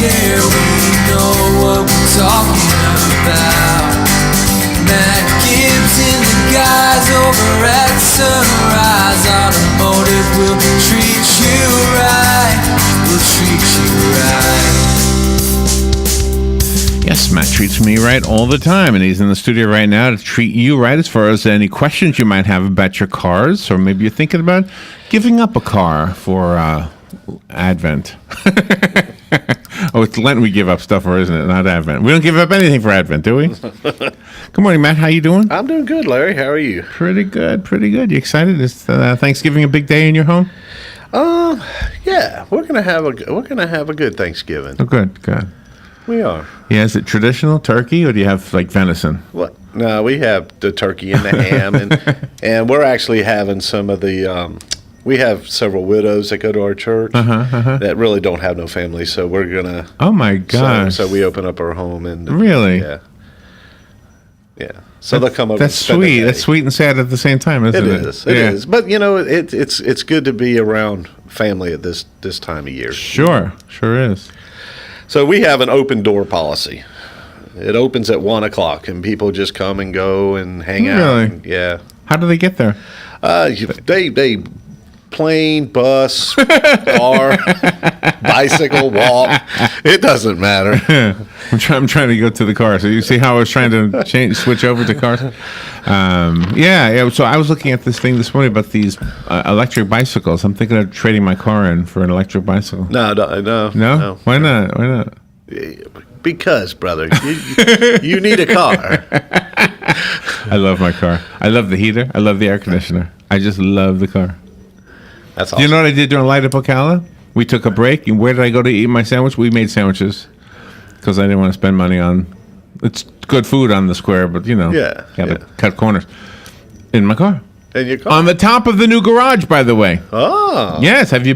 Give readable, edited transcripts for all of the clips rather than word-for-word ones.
care, we know what we're talking about. Matt Gibbs in the guys over at Sunrise Automotive will treat you right. We'll treat you right. Yes, Matt treats me right all the time, and he's in the studio right now to treat you right as far as any questions you might have about your cars, or maybe you're thinking about giving up a car for Advent. Oh, it's Lent we give up stuff for, isn't it? Not Advent. We don't give up anything for Advent, do we? Good morning, Matt. How you doing? I'm doing good, Larry. How are you? Pretty good, pretty good. You excited? Is Thanksgiving a big day in your home? Yeah, we're gonna have a good Thanksgiving. Oh, good, good. We are. Yeah, is it traditional turkey, or do you have like venison? What? No, we have the turkey and the ham, and we're actually having some of the. We have several widows that go to our church that really don't have no family, so we're gonna. Oh my gosh! So we open up our home and. Really? Yeah. Yeah. So they'll come over. That's and spend sweet. the day. That's sweet and sad at the same time, isn't it? It is. But you know, it's good to be around family at this time of year. Sure is. So we have an open door policy. It opens at 1:00, and people just come and go and hang out. Really? And, yeah. How do they get there? They plane, bus, car, bicycle, walk. It doesn't matter. I'm trying to go to the car. So you see how I was trying to switch over to cars? Yeah. So I was looking at this thing this morning about these electric bicycles. I'm thinking of trading my car in for an electric bicycle. No. No? Why not? Why not? Because, brother, you need a car. I love my car. I love the heater. I love the air conditioner. I just love the car. That's awesome. Do you know what I did during Light Up Ocala? We took a break, and where did I go to eat my sandwich? We made sandwiches because I didn't want to spend money on. It's good food on the square, but got to cut corners. In my car. In your car? On the top of the new garage, by the way. Oh. Yes. Have you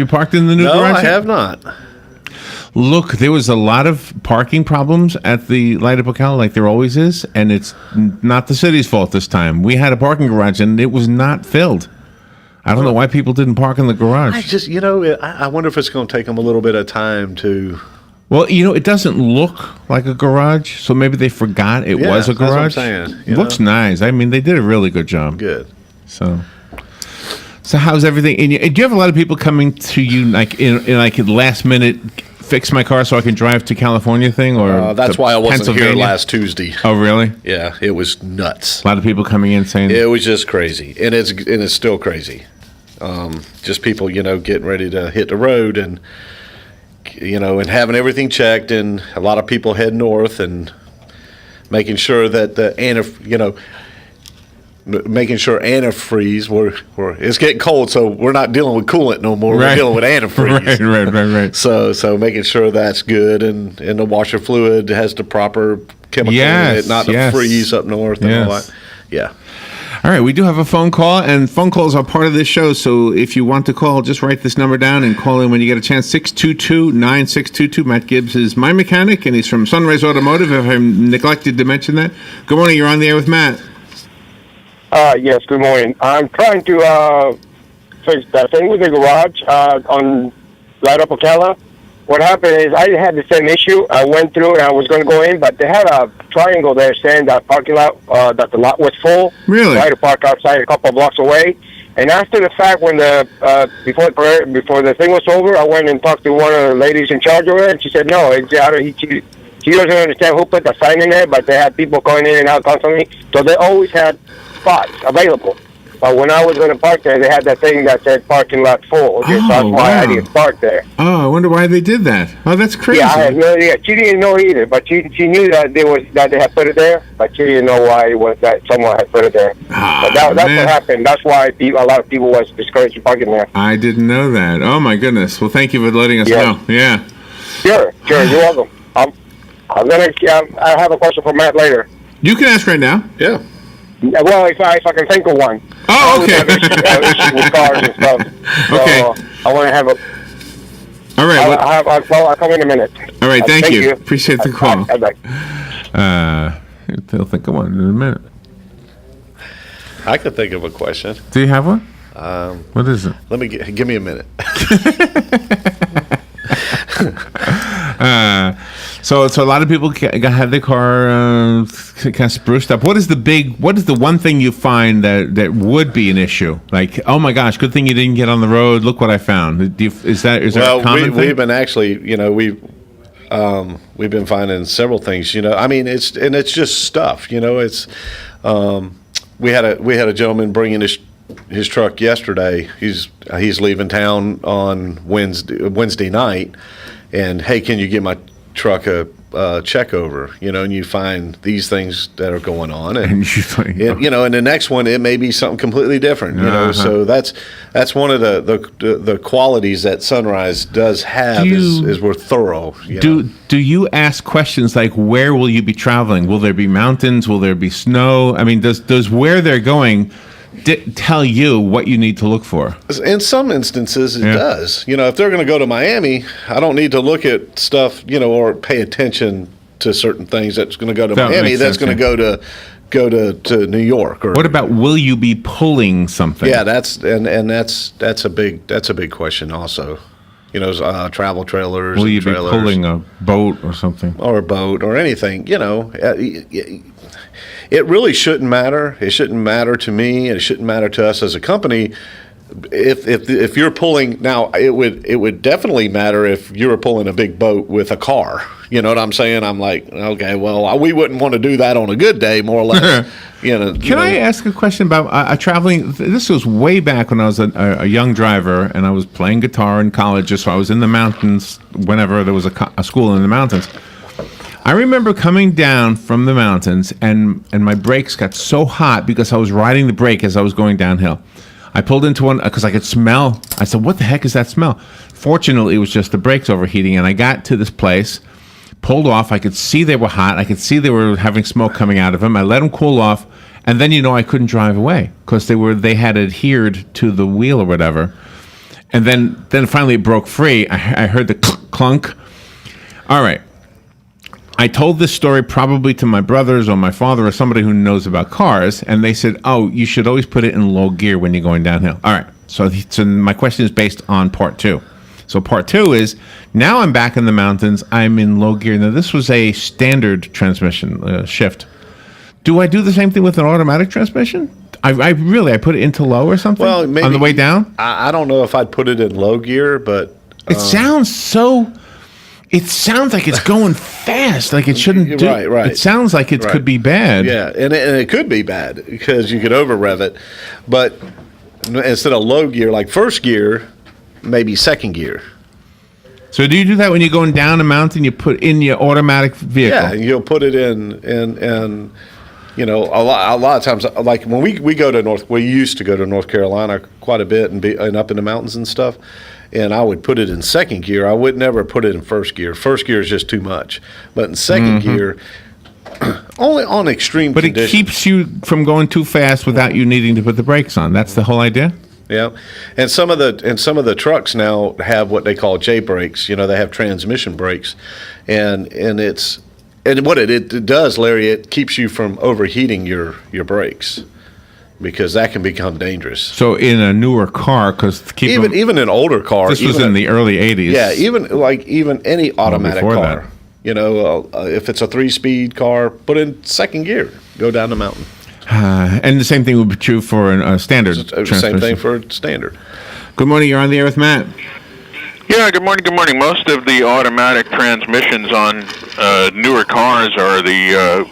parked in the new garage? No, I have not. Look, there was a lot of parking problems at the Light Up Ocala, like there always is, and it's not the city's fault this time. We had a parking garage, and it was not filled. I don't know why people didn't park in the garage. I wonder if it's going to take them a little bit of time to. Well, it doesn't look like a garage, so maybe they forgot it was a garage. That's what I'm saying. It looks nice. I mean, they did a really good job. Good. So how's everything? And do you have a lot of people coming to you like in like last minute? Fix my car so I can drive to California thing, or that's why I wasn't here last Tuesday. Oh, really? Yeah, it was nuts. A lot of people coming in saying it was just crazy, and it's still crazy. Just people, getting ready to hit the road, and and having everything checked, and a lot of people head north and making sure that making sure antifreeze. It's getting cold, so we're not dealing with coolant no more. Right. We're dealing with antifreeze. Right. So making sure that's good, and the washer fluid has the proper chemical in it, not to freeze up north and all that. Yeah. All right, we do have a phone call, and phone calls are part of this show, so if you want to call, just write this number down and call in when you get a chance, 622-9622. Matt Gibbs is my mechanic, and he's from Sunrise Automotive, if I neglected to mention that. Good morning, you're on the air with Matt. Yes, good morning. I'm trying to fix that thing with the garage on Light Up Ocala. What happened is I had the same issue. I went through and I was going to go in, but they had a triangle there saying that parking lot, that the lot was full. Really? So I had to park outside a couple of blocks away. And after the fact, when before the thing was over, I went and talked to one of the ladies in charge of it, and she said, no, she doesn't understand who put the sign in there, but they had people going in and out constantly. So they always had spots available. But when I was going to park there, they had that thing that said parking lot full. So that's why I didn't park there. Oh, I wonder why they did that. Oh, that's crazy. Yeah, I had no idea. She didn't know either, but she knew that they had put it there, but she didn't know why it was that someone had put it there. But that's what happened. That's why a lot of people was discouraged from parking there. I didn't know that. Oh, my goodness. Well, thank you for letting us know. Yeah. Sure. You're welcome. I have a question for Matt later. You can ask right now. Yeah. Well, if I can think of one. Oh, okay. I have issues with cars and stuff. Okay. So I want to have a. All right. I'll come in a minute. All right. Thank you. Appreciate the call. Bye. They'll think of one in a minute. I could think of a question. Do you have one? What is it? Give me a minute. So a lot of people had their car kind of spruced up. What is the one thing you find that would be an issue? Like, oh my gosh, good thing you didn't get on the road. Look what I found. Is there a common thing? We've been actually, we've been finding several things. I mean, it's just stuff. It's we had a gentleman bringing his truck yesterday. He's leaving town on Wednesday night. And hey, can you give my truck a check over? And you find these things that are going on, and and the next one it may be something completely different. So that's one of the qualities that Sunrise does have is we're thorough. Do you ask questions like, where will you be traveling? Will there be mountains? Will there be snow? I mean, does where they're going tell you what you need to look for? In some instances, it does. If they're going to go to Miami, I don't need to look at stuff, or pay attention to certain things that's going to go to Miami. That's going to go to New York. Or what about, will you be pulling something? Yeah, that's a big question also. Travel trailers. Will you be pulling a boat or something? Or a boat or anything, It really shouldn't matter. It shouldn't matter to me, and it shouldn't matter to us as a company. If you're pulling now, it would definitely matter if you were pulling a big boat with a car. You know what I'm saying? I'm like, okay, well, we wouldn't want to do that on a good day, more or less. Can I ask a question about traveling? This was way back when I was a young driver, and I was playing guitar in college. So I was in the mountains whenever there was a school in the mountains. I remember coming down from the mountains, and my brakes got so hot because I was riding the brake as I was going downhill. I pulled into one because I could smell. I said, what the heck is that smell? Fortunately, it was just the brakes overheating, and I got to this place, pulled off. I could see they were hot. I could see they were having smoke coming out of them. I let them cool off, and then I couldn't drive away because they had adhered to the wheel or whatever. And then finally it broke free. I heard the clunk. All right. I told this story probably to my brothers or my father or somebody who knows about cars, and they said, oh, you should always put it in low gear when you're going downhill. All right, so my question is based on part two. So part two is, now I'm back in the mountains, I'm in low gear. Now, this was a standard transmission shift. Do I do the same thing with an automatic transmission? I put it into low or something on the way down? I don't know if I'd put it in low gear, but... It sounds so... It sounds like it's going fast, like it shouldn't do. Right. It sounds like it could be bad. Yeah, and it could be bad because you could over rev it. But instead of low gear, like first gear, maybe second gear. So do you do that when you're going down a mountain? You put in your automatic vehicle. Yeah, you'll put it in, and a lot of times, like when we go to we used to go to North Carolina quite a bit and up in the mountains and stuff. And I would put it in second gear. I would never put it in first gear. First gear is just too much. But in second gear, only on extreme conditions. But it keeps you from going too fast without you needing to put the brakes on. That's the whole idea? Yeah. And some of the trucks now have what they call J brakes. They have transmission brakes. And what it does, Larry, it keeps you from overheating your brakes. Because that can become dangerous. So in a newer car, because even an older car, this was in the early '80s. Yeah, even any automatic car. If it's a 3-speed car, put in second gear, go down the mountain. And the same thing would be true for a standard transmission. Same thing for standard. Good morning. You're on the air with Matt. Yeah, good morning. Most of the automatic transmissions on newer cars are the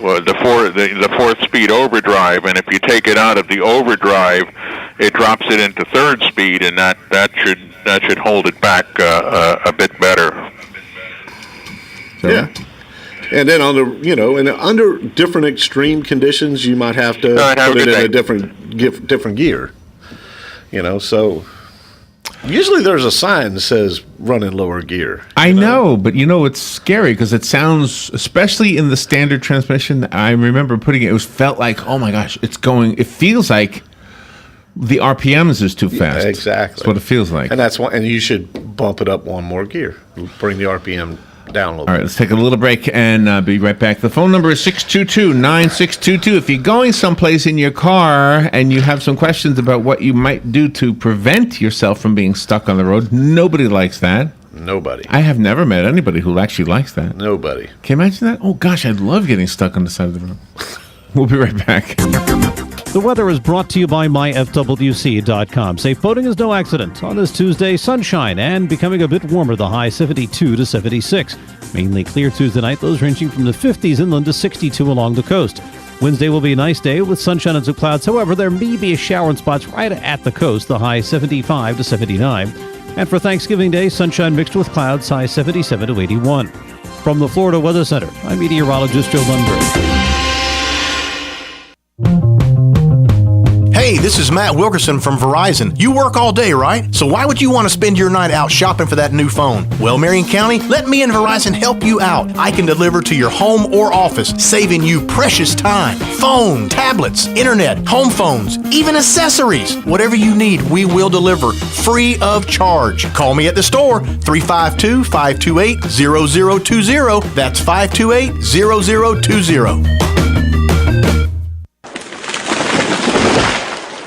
4-speed overdrive, and if you take it out of the overdrive, it drops it into 3rd speed, and that should hold it back a bit better. Yeah. And then under different extreme conditions, you might have to put it in a different gear. So. Usually there's a sign that says run in lower gear. I know, but it's scary because it sounds, especially in the standard transmission, I remember putting it felt like, oh my gosh, it feels like the RPMs is too fast. Yeah, exactly. That's what it feels like. And you should bump it up one more gear. Bring the RPM down a little bit. All right, let's take a little break and be right back. The phone number is 622-9622. If you're going someplace in your car and you have some questions about what you might do to prevent yourself from being stuck on the road, nobody likes that. Nobody. I have never met anybody who actually likes that. Nobody. Can you imagine that? Oh, gosh, I'd love getting stuck on the side of the road. We'll be right back. The weather is brought to you by myfwc.com. Safe boating is no accident. On this Tuesday, sunshine and becoming a bit warmer, the high 72 to 76. Mainly clear Tuesday night, those ranging from the 50s inland to 62 along the coast. Wednesday will be a nice day with sunshine and some clouds. However, there may be a shower in spots right at the coast, the high 75 to 79. And for Thanksgiving Day, sunshine mixed with clouds, high 77 to 81. From the Florida Weather Center, I'm meteorologist Joe Lundberg. Hey, this is Matt Wilkerson from Verizon. You work all day, right? So why would you want to spend your night out shopping for that new phone? Well, Marion County, let me and Verizon help you out. I can deliver to your home or office, saving you precious time. Phone, tablets, internet, home phones, even accessories. Whatever you need, we will deliver free of charge. Call me at the store, 352-528-0020. That's 528-0020.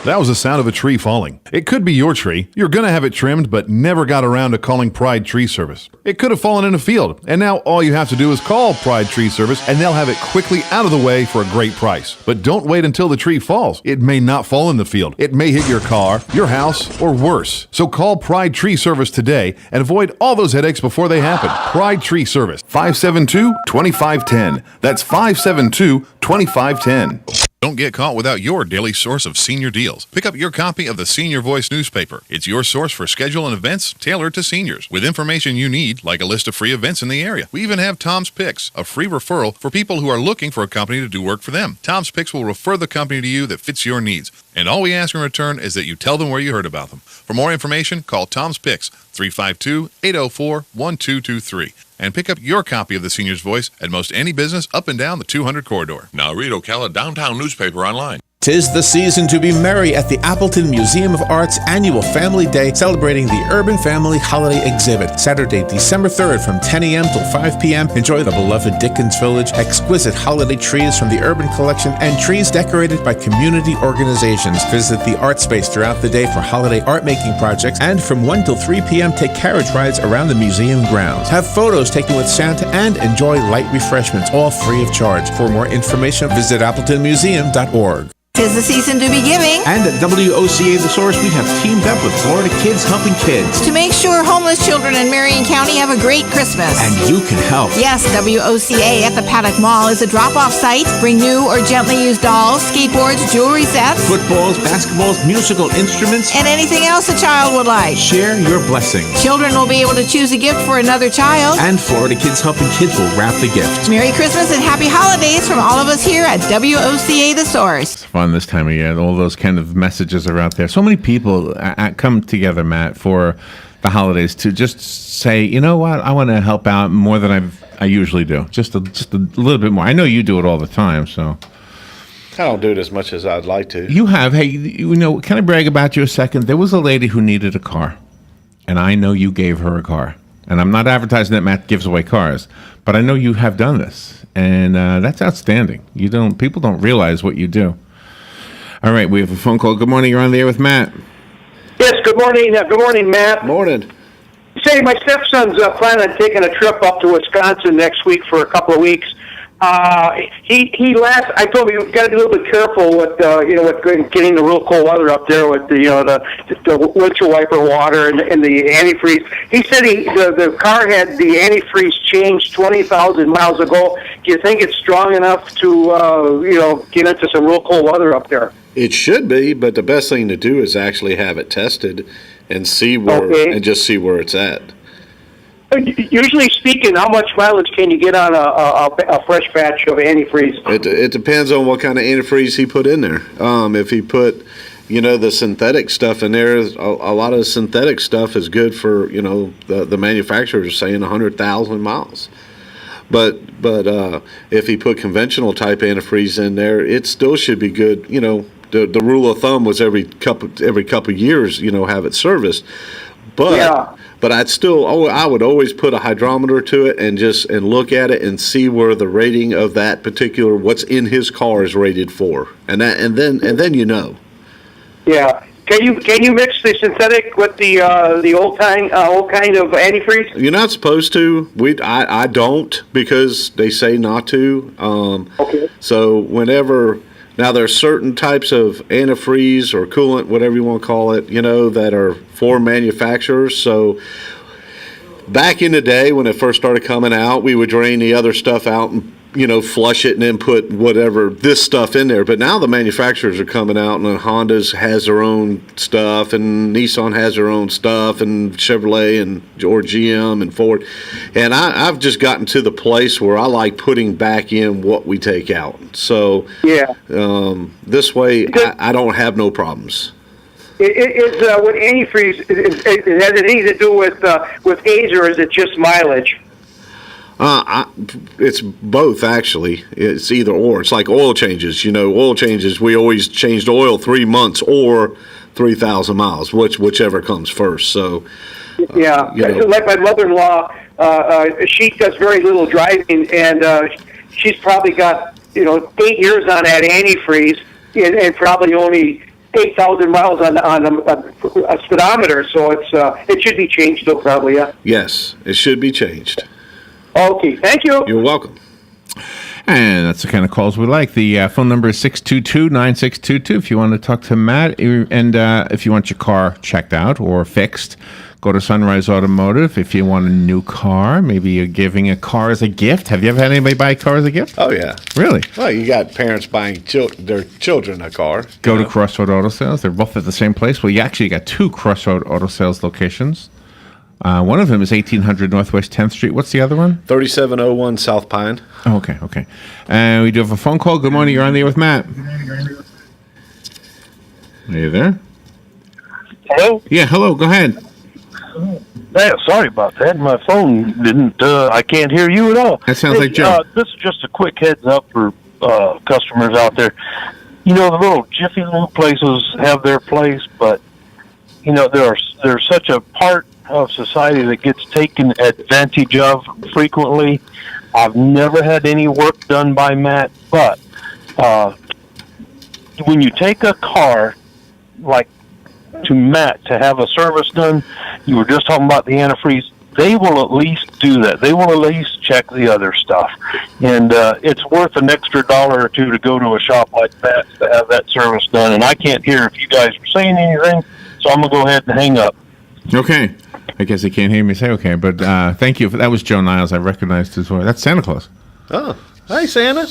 That was the sound of a tree falling. It could be your tree. You're going to have it trimmed, but never got around to calling Pride Tree Service. It could have fallen in a field, and now all you have to do is call Pride Tree Service, and they'll have it quickly out of the way for a great price. But don't wait until the tree falls. It may not fall in the field. It may hit your car, your house, or worse. So call Pride Tree Service today and avoid all those headaches before they happen. Pride Tree Service, 572-2510. That's 572-2510. Don't get caught without your daily source of senior deals. Pick up your copy of the Senior Voice newspaper. It's your source for schedule and events tailored to seniors, with information you need, like a list of free events in the area. We even have Tom's Picks, a free referral for people who are looking for a company to do work for them. Tom's Picks will refer the company to you that fits your needs, and all we ask in return is that you tell them where you heard about them. For more information, call Tom's Picks, 352-804-1223. And pick up your copy of the Senior's Voice at most any business up and down the 200 corridor. Now read Ocala Downtown Newspaper online. 'Tis the season to be merry at the Appleton Museum of Art's annual Family Day, celebrating the Urban Family Holiday Exhibit. Saturday, December 3rd from 10 a.m. till 5 p.m. Enjoy the beloved Dickens Village, exquisite holiday trees from the Urban Collection, and trees decorated by community organizations. Visit the art space throughout the day for holiday art-making projects, and from 1 till 3 p.m. take carriage rides around the museum grounds. Have photos taken with Santa and enjoy light refreshments, all free of charge. For more information, visit appletonmuseum.org. 'Tis the season to be giving. And at WOCA The Source, we have teamed up with Florida Kids Helping Kids To make sure homeless children in Marion County have a great Christmas. And you can help. Yes, WOCA at the Paddock Mall is a drop-off site. Bring new or gently used dolls, skateboards, jewelry sets, Footballs, basketballs, musical instruments, and anything else a child would like. Share your blessing. Children will be able to choose a gift for another child. And Florida Kids Helping Kids will wrap the gift. Merry Christmas and Happy Holidays from all of us here at WOCA The Source. It's fun this time of year. All those kind of messages are out there. So many people come together, Matt, for the holidays to just say, you know what, I want to help out more than I usually do. Just a little bit more. I know you do it all the time, so. I don't do it as much as I'd like to. You have. Hey, you know, can I brag about you a second? There was a lady who needed a car, and I know you gave her a car. And I'm not advertising that Matt gives away cars, but I know you have done this, and that's outstanding. People don't realize what you do. All right, we have a phone call. Good morning. You're on the air with Matt. Yes, good morning. Good morning, Matt. Morning. Say, my stepson's planning on taking a trip up to Wisconsin next week for a couple of weeks. I told him you got to be a little bit careful with with getting the real cold weather up there with the windshield wiper water and the antifreeze. He said the car had the antifreeze changed 20,000 miles ago. Do you think it's strong enough to get into some real cold weather up there? It should be, but the best thing to do is actually have it tested and see and just see where it's at. Usually speaking, how much mileage can you get on a fresh batch of antifreeze? It depends on what kind of antifreeze he put in there. If he put, the synthetic stuff in there, a lot of the synthetic stuff is good for, the manufacturers saying 100,000 miles. But if he put conventional type antifreeze in there, it still should be good. The rule of thumb was every couple years, have it serviced. But yeah. But I would always put a hydrometer to it and look at it and see where the rating of that particular what's in his car is rated for, and then. Yeah. Can you mix the synthetic with the old kind of antifreeze? You're not supposed to. I don't, because they say not to. Okay. So whenever, now there's certain types of antifreeze or coolant, whatever you want to call it, that are for manufacturers. So back in the day when it first started coming out, we would drain the other stuff out and flush it and then put whatever this stuff in there. But now the manufacturers are coming out, and Honda's has their own stuff, and Nissan has their own stuff, and Chevrolet or GM and Ford. And I've just gotten to the place where I like putting back in what we take out. So yeah, this way I don't have no problems. Is with antifreeze, it has anything to do with age, or is it just mileage? It's both, actually. It's either or. It's like oil changes. Oil changes, we always changed oil 3 months or 3,000 miles, whichever comes first. So, yeah, like my mother-in-law, she does very little driving, and she's probably got 8 years on that antifreeze, and probably only 8,000 miles on a speedometer. So it should be changed, though, probably. Yeah. Yes, it should be changed. Okay, thank you. You're welcome. And that's the kind of calls we like. The phone number is 622-9622 if you want to talk to Matt. And if you want your car checked out or fixed, go to Sunrise Automotive. If you want a new car, maybe you're giving a car as a gift. Have you ever had anybody buy a car as a gift? Oh, yeah. Really? Well, you got parents buying their children a car. Go to Crossroad Auto Sales. They're both at the same place. Well, you actually got 2 Crossroad Auto Sales locations. One of them is 1800 Northwest 10th Street. What's the other one? 3701 South Pine. Oh, okay. And we do have a phone call. Good morning. You're on the air with Matt. Are you there? Hello? Yeah, hello. Go ahead. Yeah, sorry about that. My phone didn't, I can't hear you at all. That sounds like Joe. This is just a quick heads up for customers out there. The little Jiffy Lube places have their place, but, there's such a part of society that gets taken advantage of frequently. I've never had any work done by Matt, but when you take a car, like to Matt, to have a service done, you were just talking about the antifreeze, they will at least do that. They will at least check the other stuff. And it's worth an extra $1 or $2 to go to a shop like that to have that service done. And I can't hear if you guys are saying anything, so I'm going to go ahead and hang up. Okay. I guess they can't hear me say okay, but thank you. That was Joe Niles. I recognized his voice. That's Santa Claus. Oh, hey, Santa.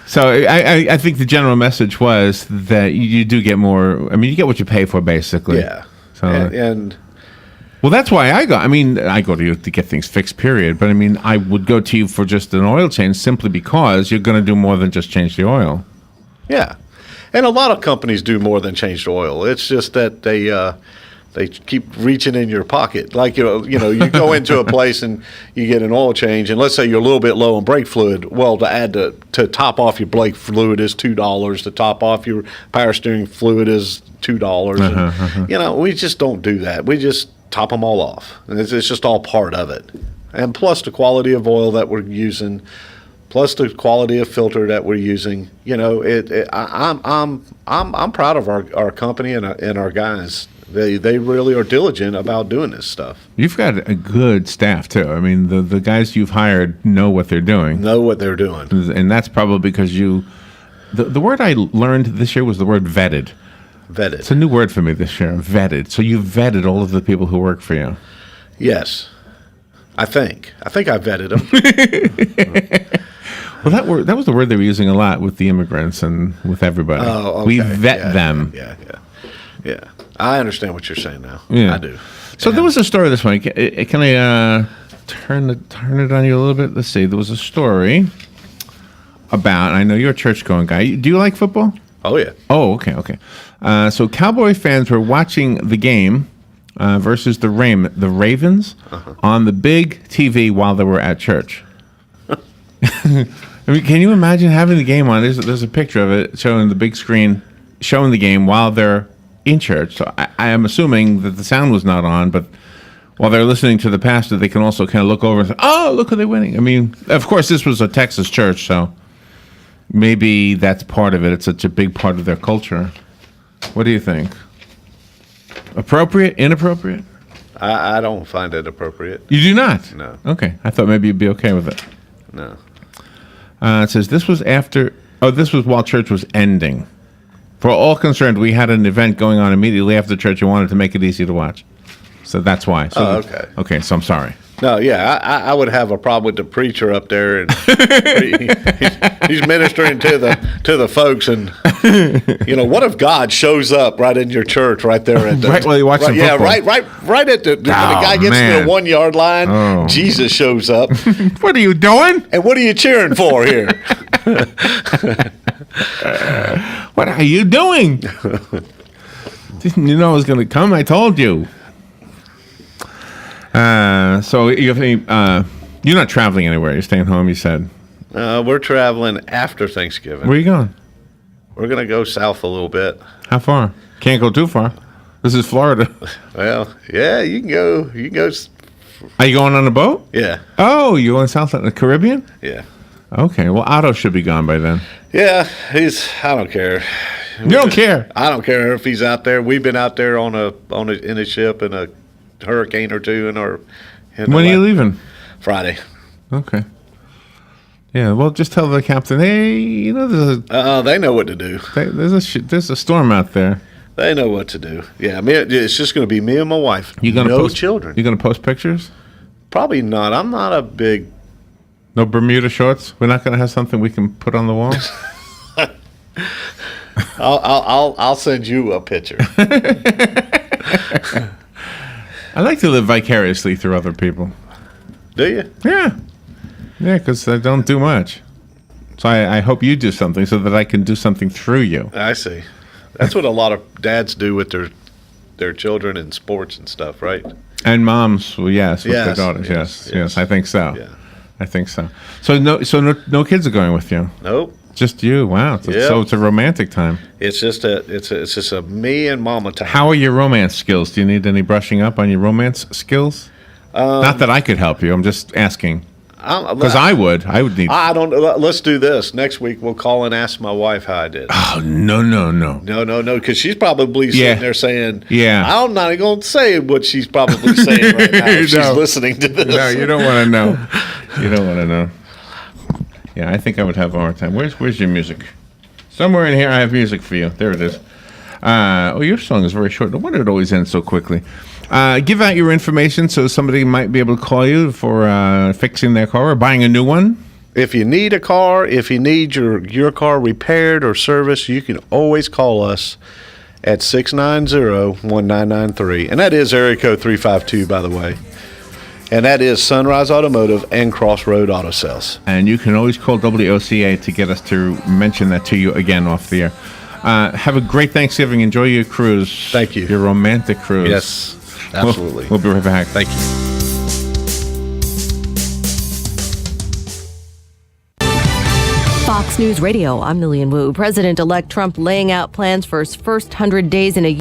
So I think the general message was that you do get more. I mean, you get what you pay for, basically. Yeah. So, and well, that's why I go. I mean, I go to you to get things fixed, period. But I mean, I would go to you for just an oil change simply because you're going to do more than just change the oil. Yeah. And a lot of companies do more than change the oil. It's just that they keep reaching in your pocket. Like, you go into a place and you get an oil change, and let's say you're a little bit low on brake fluid. Well, to top off your brake fluid is $2. To top off your power steering fluid is $2. And, we just don't do that. We just top them all off. And it's just all part of it. And plus the quality of oil that we're using, plus the quality of filter that we're using. I'm proud of our company and our guys. They really are diligent about doing this stuff. You've got a good staff too. I mean, the guys you've hired know what they're doing. And that's probably because the word I learned this year was the word vetted. Vetted. It's a new word for me this year. Vetted. So you vetted all of the people who work for you. Yes, I think I vetted them. Well, that was the word they were using a lot with the immigrants and with everybody. Oh, okay. We vet them. Yeah. I understand what you're saying now. Yeah. I do. So there was a story this morning. Can I turn it on you a little bit? Let's see. There was a story about, I know you're a church-going guy. Do you like football? Oh, yeah. Oh, okay. So Cowboy fans were watching the game versus the Ravens on the big TV while they were at church. I mean, can you imagine having the game on? There's a picture of it showing the big screen, showing the game while they're in church. So I am assuming that the sound was not on, but while they're listening to the pastor, they can also kind of look over and say, oh, look who they're winning. I mean, of course, this was a Texas church, so maybe that's part of it. It's such a big part of their culture. What do you think? Appropriate? Inappropriate? I don't find it appropriate. You do not? No. Okay. I thought maybe you'd be okay with it. No. It says this was while church was ending. For all concerned, we had an event going on immediately after church and wanted to make it easy to watch. So that's why. So, okay. Okay, so I'm sorry. No, yeah, I would have a problem with the preacher up there, and he's ministering to the folks, and what if God shows up right in your church, right there at the right while you're watching football? Yeah, right at when the guy gets to the 1 yard line, Jesus shows up. What are you doing? And what are you cheering for here? What are you doing? Didn't you know I was going to come? I told you. So you're not traveling anywhere. You're staying home, you said. We're traveling after Thanksgiving. Where are you going? We're going to go south a little bit. How far? Can't go too far. This is Florida. Well, yeah, you can go. Are you going on a boat? Yeah. Oh, you're going south in the Caribbean? Yeah. Okay. Well, Otto should be gone by then. Yeah, I don't care. You don't care? I don't care if he's out there. We've been out there in a ship in a hurricane or two when are you leaving? Friday. Okay. Yeah, well, just tell the captain, hey, there's they know what to do. There's a storm out there. They know what to do. Yeah, it's just going to be me and my wife. No children. You going to post pictures? Probably not. I'm not a big. No Bermuda shorts. We're not going to have something we can put on the wall. I'll send you a picture. I like to live vicariously through other people. Do you? Yeah. Yeah, because I don't do much. So I hope you do something so that I can do something through you. I see. That's what a lot of dads do with their children in sports and stuff, right? And moms, well, yes, with their daughters, yes. I think so. Yeah. I think so. So no kids are going with you? Nope. Just you? Wow. So it's a romantic time. It's just a me and mama time. How are your romance skills? Do you need any brushing up on your romance skills? Not that I could help you. I'm just asking. Because I would need. I don't. Let's do this next week. We'll call and ask my wife how I did. Oh no! Because she's probably sitting there saying, "Yeah." I'm not even going to say what she's probably saying right now. If she's listening to this. No, you don't want to know. You don't want to know. Yeah, I think I would have a hard time. Where's your music? Somewhere in here, I have music for you. There it is. Your song is very short. No wonder it always ends so quickly. Give out your information so somebody might be able to call you for fixing their car or buying a new one. If you need a car, if you need your car repaired or serviced, you can always call us at 690-1993. And that is area code 352, by the way. And that is Sunrise Automotive and Crossroad Auto Sales. And you can always call WOCA to get us to mention that to you again off the air. Have a great Thanksgiving. Enjoy your cruise. Thank you. Your romantic cruise. Yes, absolutely. We'll be right back. Thank you. Fox News Radio, I'm Lillian Wu. President-elect Trump laying out plans for his first 100 days in a